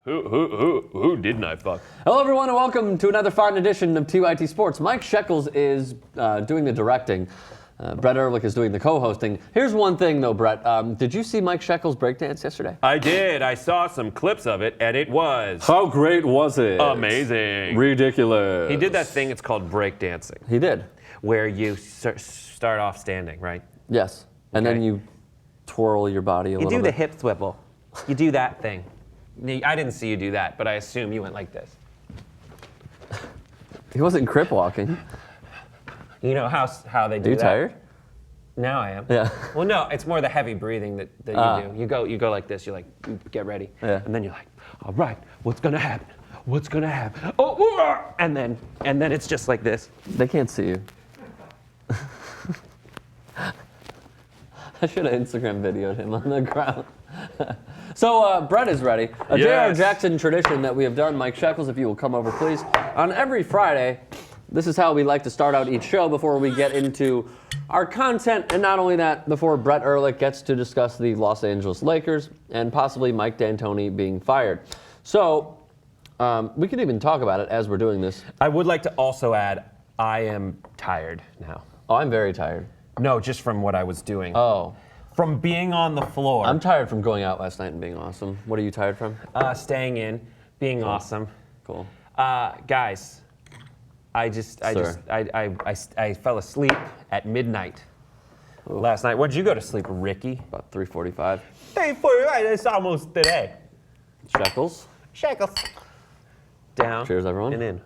Who didn't I fuck? Hello, everyone, and welcome to another fun edition of TYTSports. Mike Shekels is doing the directing. Brett Ehrlich is doing the co-hosting. Here's one thing, though, Brett. Did you see Mike Shekels breakdance yesterday? I did. I saw some clips of it, and it was... How great was it? Amazing. Ridiculous. He did that thing, it's called breakdancing. He did. Where you start off standing, right? Yes. And Okay. then you twirl your body a little bit. You do the hip swivel. You do that thing. I didn't see you do that, but I assume you went like this. He wasn't crip walking. You know how they do that? Are you tired? Now I am. Yeah. Well, no, it's more the heavy breathing that you do. You go like this. You like get ready, Yeah. and then you're like, all right, what's gonna happen? What's gonna happen? Oh, and then it's just like this. They can't see you. I should have Instagram videoed him on the ground. So Brett is ready. A Yes. J.R. Jackson tradition that we have done. Mike Shekels, if you will come over, please. On every Friday, this is how we like to start out each show before we get into our content. And not only that, before Brett Ehrlich gets to discuss the Los Angeles Lakers and possibly Mike D'Antoni being fired. So we could even talk about it as we're doing this. I would like to also add, I am tired now. Oh, I'm very tired. No, just from what I was doing. Oh. From being on the floor. I'm tired from going out last night and being awesome. What are you tired from? Staying in, being awesome. Cool. Guys, I fell asleep at midnight last night. When did you go to sleep, Ricky? About 3:45. 3:45. It's almost today. Shekels. Shekels. Down. Cheers, everyone. And in.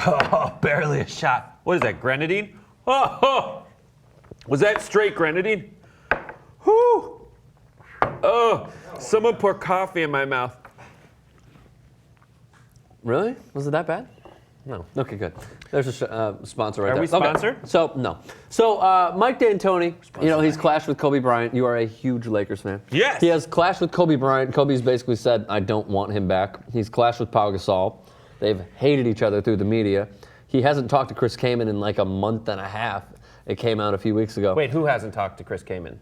Oh, barely a shot. What is that, grenadine? Oh. Was that straight grenadine? Whew. Oh, someone pour coffee in my mouth. Really? Was it that bad? No. Okay, good. There's a sponsor right there. Are we sponsored? Okay. So, no. So, Mike D'Antoni, he's clashed with Kobe Bryant. You are a huge Lakers fan. Yes. He has clashed with Kobe Bryant. Kobe's basically said, I don't want him back. He's clashed with Pau Gasol. They've hated each other through the media. He hasn't talked to Chris Kaman in like a month and a half. It came out a few weeks ago. Wait, who hasn't talked to Chris Kaman?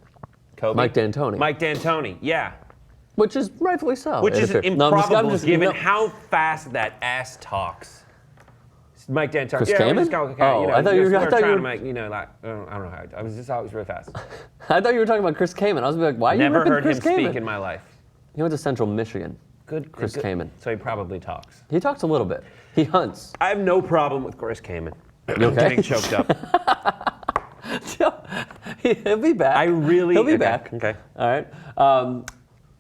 Kobe? Mike D'Antoni. Mike D'Antoni, yeah. Which is rightfully so. Which is improbable I'm just- given how fast that ass talks. Mike D'Antoni. Chris yeah, Kaman? we're just going, Oh, I thought you were trying trying to make, like, I don't know how. I was just always really fast. I thought you were talking about Chris Kaman. I was like, why are you Never ripping heard Chris him Kaman? speak in my life. He went to Central Michigan. Chris Kaman. So he probably talks. He talks a little bit. He hunts. I have no problem with Chris Kaman. You okay? Getting choked up. He'll be back. He'll be back. Okay. All right.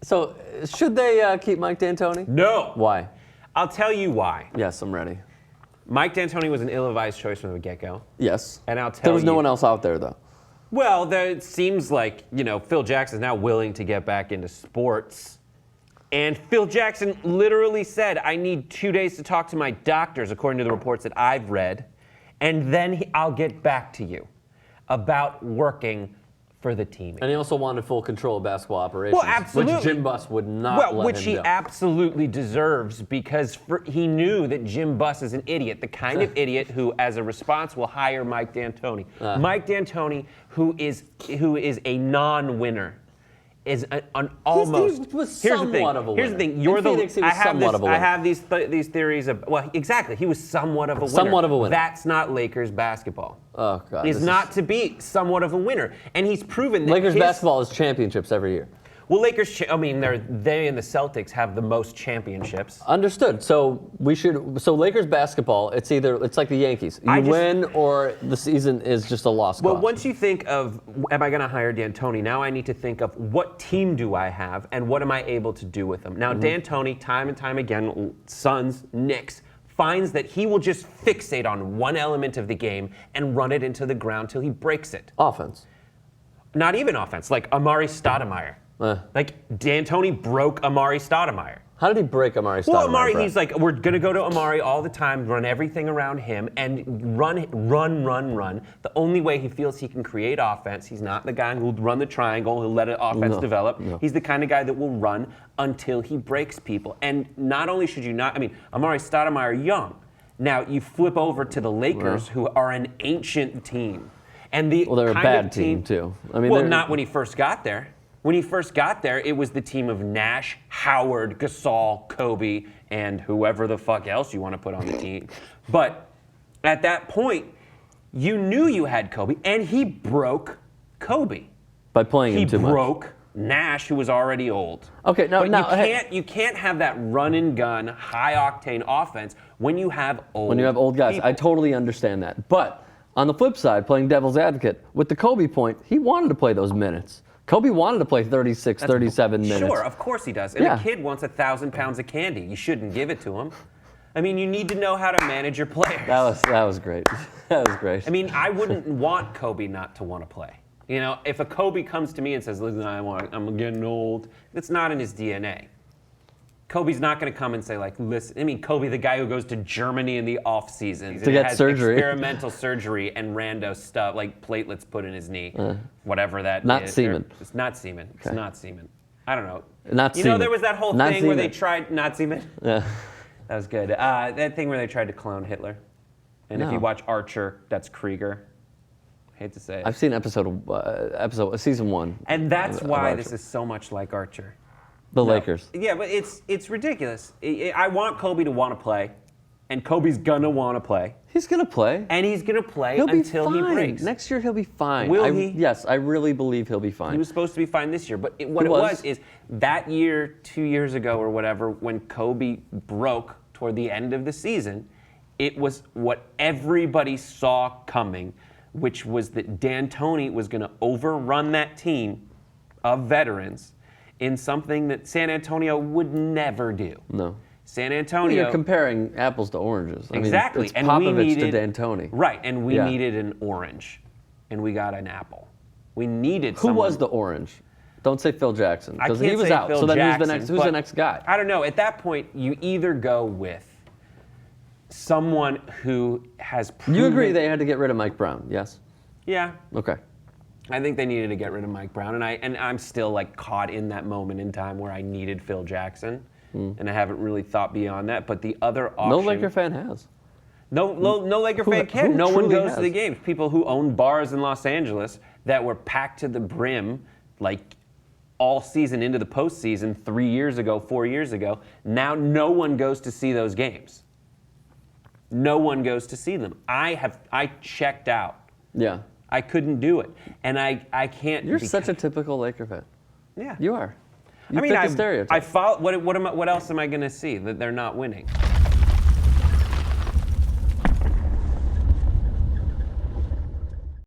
So should they keep Mike D'Antoni? No. Why? I'll tell you why. Yes, I'm ready. Mike D'Antoni was an ill-advised choice from the get-go. Yes. And I'll tell you. There was no one else out there, though. Well, it seems like, Phil Jackson's now willing to get back into sports. And Phil Jackson literally said, I need 2 days to talk to my doctors, according to the reports that I've read, and then I'll get back to you about working for the team. And he also wanted full control of basketball operations. Well, absolutely. Which Jim Buss would not let which him he do. absolutely deserves because he knew that Jim Buss is an idiot, the kind of idiot who, as a response, will hire Mike D'Antoni. Mike D'Antoni, who is a non-winner, is an almost. He was here's the somewhat thing. of a Here's the winner. thing. You're In the. Phoenix, he was somewhat of a winner. I have these theories of. Well, exactly. He was somewhat of a winner. Somewhat of a winner. That's not Lakers basketball. Oh, God. He's not to be somewhat of a winner, and he's proven that Lakers basketball is championships every year. Well, Lakers. They and the Celtics have the most championships. Understood. So Lakers basketball, it's like the Yankees. You win or the season is just a lost cause. Well, once you think of, am I going to hire D'Antoni? Now I need to think of what team do I have and what am I able to do with them? Now, D'Antoni, time and time again, Suns, Knicks, finds that he will just fixate on one element of the game and run it into the ground till he breaks it. Offense. Not even offense, like Amari Stoudemire. Like D'Antoni broke Amari Stoudemire. How did he break Amari Stoudemire? Well, Amari, he's like, we're going to go to Amari all the time, run everything around him, and run. The only way he feels he can create offense, he's not the guy who'll run the triangle, he'll let an offense develop. No. He's the kind of guy that will run until he breaks people. And not only should you not, Amari Stoudemire young. Now, you flip over to the Lakers, who are an ancient team. And they're a bad team, too. Not when he first got there. When he first got there, it was the team of Nash, Howard, Gasol, Kobe, and whoever the fuck else you want to put on the team. But at that point, you knew you had Kobe, and he broke Kobe. By playing him too much. He broke Nash, who was already old. Okay, but you can't have that run and gun, high octane offense when you have old guys. people. I totally understand that. But on the flip side, playing devil's advocate, with the Kobe point, he wanted to play those minutes. Kobe wanted to play 36, 37 minutes. Sure, of course he does. And a kid wants 1,000 pounds of candy. You shouldn't give it to him. I mean, you need to know how to manage your players. That was great. That was great. I mean, I wouldn't want Kobe not to want to play. You know, if a Kobe comes to me and says, "Listen, I'm getting old," that's not in his DNA. Kobe's not going to come and say, like, "Listen," I mean, Kobe, the guy who goes to Germany in the off season to get surgery, experimental surgery, and rando stuff like platelets put in his knee, whatever that not is. Semen. It's not semen. It's not semen. I don't know. Not you semen. know, there was that whole not thing semen. where they tried not semen. Yeah. That was good. That thing where they tried to clone Hitler. And if you watch Archer, that's Krieger. I hate to say it. I've seen season 1. And that's why this is so much like Archer. The Lakers. Yeah, but it's ridiculous. I want Kobe to want to play, and Kobe's gonna want to play. He's gonna play. And he's gonna play He'll until be fine. he breaks. Next year he'll be fine. Will he? Yes, I really believe he'll be fine. He was supposed to be fine this year, but what it was is that year, 2 years ago or whatever, when Kobe broke toward the end of the season, it was what everybody saw coming, which was that D'Antoni was going to overrun that team of veterans in something that San Antonio would never do. No. San Antonio. You're comparing apples to oranges. Exactly. I mean, it's and Popovich we needed, to D'Antoni. Right, and we needed an orange, and we got an apple. We needed Who was the orange? Don't say Phil Jackson, because he was out. Phil so then Jackson, who's the next guy? I don't know. At that point, you either go with someone who has proven... You agree they had to get rid of Mike Brown, yes? Yeah. Okay. I think they needed to get rid of Mike Brown, and I'm still like caught in that moment in time where I needed Phil Jackson, and I haven't really thought beyond that. But the other option... No Laker fan has. No Laker fan can. No one goes to the games. People who own bars in Los Angeles that were packed to the brim, like all season into the postseason 3 years ago, 4 years ago. Now no one goes to see those games. No one goes to see them. I checked out. Yeah. I couldn't do it, and I can't. You're such a typical Laker fan. Yeah. You are. You I mean, fit the stereotype. I follow. What else am I going to see that they're not winning?